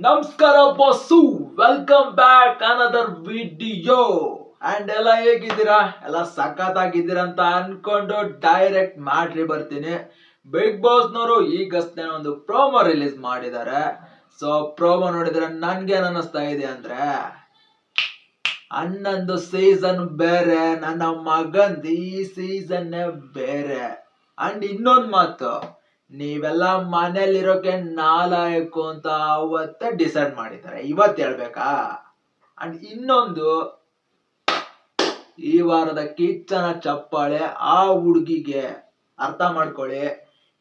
ನಮಸ್ಕಾರ boss, welcome back another video. And ಎಲ್ಲ ಹೇಗಿದ್ದೀರಾ? ಎಲ್ಲ ಸಖತ್ತಾಗಿದ್ದೀರಾ ಅಂತ ಅನ್ಕೊಂಡು ಡೈರೆಕ್ಟ್ ಮಾಡ್ರಿ ಬರ್ತೀನಿ. ಬಿಗ್ ಬಾಸ್ನವರು ಈಗಷ್ಟೇ ಒಂದು ಪ್ರೋಮೋ ರಿಲೀಸ್ ಮಾಡಿದ್ದಾರೆ. ಸೊ ಪ್ರೋಮೋ ನೋಡಿದ್ರೆ ನನ್ಗೇನ್ ಅನ್ನಿಸ್ತಾ ಇದೆ ಅಂದ್ರೆ, ಅಣ್ಣಂದು ಸೀಸನ್ ಬೇರೆ, ನನ್ನ ಮಗಂದು ಈ ಸೀಸನ್ ಬೇರೆ. ಅಂಡ್ ಇನ್ನೊಂದ್ ಮಾತು, ನೀವೆಲ್ಲ ಮನೇಲಿರೋಕೆ ನಾಲಾಯಕು ಅಂತ ಅವತ್ತೇ ಡಿಸೈಡ್ ಮಾಡಿದ್ದಾರೆ, ಇವತ್ತು ಹೇಳ್ಬೇಕಾ? ಅಂಡ್ ಇನ್ನೊಂದು, ಈ ವಾರದ ಕಿಚ್ಚನ ಚಪ್ಪಾಳೆ ಆ ಹುಡುಗಿಗೆ ಅರ್ಥ ಮಾಡ್ಕೊಳ್ಳಿ.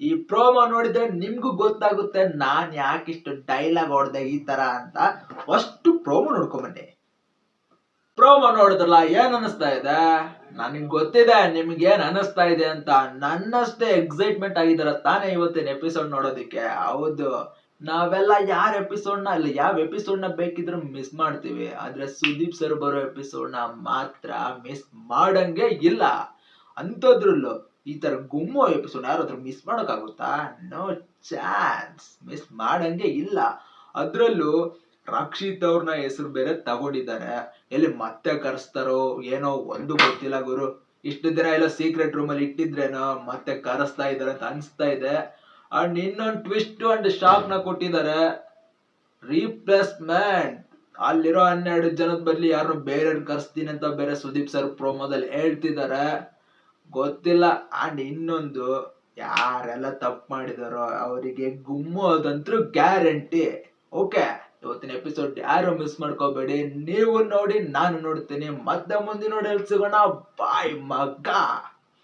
ಈ ಪ್ರೋಮೋ ನೋಡಿದ್ರೆ ನಿಮ್ಗೂ ಗೊತ್ತಾಗುತ್ತೆ ನಾನ್ ಯಾಕಿಷ್ಟು ಡೈಲಾಗ್ ಹೊಡೆದೆ ಈ ತರ ಅಂತ. First promo ನೋಡ್ಕೊಂಬನ್ನಿ. ಪ್ರೋಮೋ ನೋಡಿದ್ರಲ್ಲ, ಏನ್ ಅನಿಸ್ತಾ ಇದೆ? ನನಗ್ ಗೊತ್ತಿದೆ ನಿಮ್ಗೆ ಏನ್ ಅನಿಸ್ತಾ ಇದೆ ಅಂತ. ನನ್ನಷ್ಟೇ ಎಕ್ಸೈಟ್ಮೆಂಟ್ ಆಗಿದಾರ ತಾನೇ ಇವತ್ತಿನ ಎಪಿಸೋಡ್ ನೋಡೋದಿಕ್ಕೆ. ಹೌದು, ನಾವೆಲ್ಲ ಯಾವ ಎಪಿಸೋಡ್ ನ ಬೇಕಿದ್ರು ಮಿಸ್ ಮಾಡ್ತೀವಿ, ಆದ್ರೆ ಸುದೀಪ್ ಸರ್ ಬರೋ ಎಪಿಸೋಡ್ ನ ಮಾತ್ರ ಮಿಸ್ ಮಾಡಂಗೆ ಇಲ್ಲ. ಅಂತದ್ರಲ್ಲೂ ಈ ತರ ಗುಮ್ಮೋ ಎಪಿಸೋಡ್ ಯಾರಾದ್ರೂ ಮಿಸ್ ಮಾಡೋಕ್ಕಾಗುತ್ತಾ? ನೋ ಚಾನ್ಸ್, ಮಿಸ್ ಮಾಡಂಗೆ ಇಲ್ಲ. ಅದ್ರಲ್ಲೂ ರಕ್ಷಿತ್ ಅವ್ರನ್ನ ಹೆಸರು ಬೇರೆ ತಗೊಂಡಿದ್ದಾರೆ. ಎಲ್ಲಿ ಮತ್ತೆ ಕರೆಸ್ತಾರೋ ಏನೋ ಒಂದು ಗೊತ್ತಿಲ್ಲ ಗುರು. ಇಷ್ಟು ದಿನ ಎಲ್ಲ ಸೀಕ್ರೆಟ್ ರೂಮ್ ಅಲ್ಲಿ ಇಟ್ಟಿದ್ರೇನೋ, ಮತ್ತೆ ಕರೆಸ್ತಾ ಇದಾರೆ ಅಂತ ಅನ್ಸ್ತಾ ಇದೆ. ಅಂಡ್ ಇನ್ನೊಂದು ಟ್ವಿಸ್ಟ್ ಅಂಡ್ ಶಾಕ್ ನ ಕೊಟ್ಟಿದ್ದಾರೆ. ರೀಪ್ಲೇಸ್ಮೆಂಟ್, ಅಲ್ಲಿರೋ 12 ಜನದ ಬದಲಿ ಯಾರು ಬೇರೆ ಕರೆಸ್ತೀನಿ ಅಂತ ಬೇರೆ ಸುದೀಪ್ ಸರ್ ಪ್ರೋಮೋದಲ್ಲಿ ಹೇಳ್ತಿದ್ದಾರೆ. ಗೊತ್ತಿಲ್ಲ. ಅಂಡ್ ಇನ್ನೊಂದು, ಯಾರೆಲ್ಲ ತಪ್ಪು ಮಾಡಿದಾರೋ ಅವರಿಗೆ ಗುಮ್ಮೋದಂತೂ ಗ್ಯಾರಂಟಿ. ಓಕೆ, ಇವತ್ತಿನ ಎಪಿಸೋಡ್ ಯಾರು ಮಿಸ್ ಮಾಡ್ಕೋಬೇಡಿ. ನೀವು ನೋಡಿ, ನಾನು ನೋಡ್ತೀನಿ. ಮತ್ತೆ ಮುಂದಿನ ನೋಡಿ ಸಿಗೋಣ. ಬಾಯ್ ಮಗ.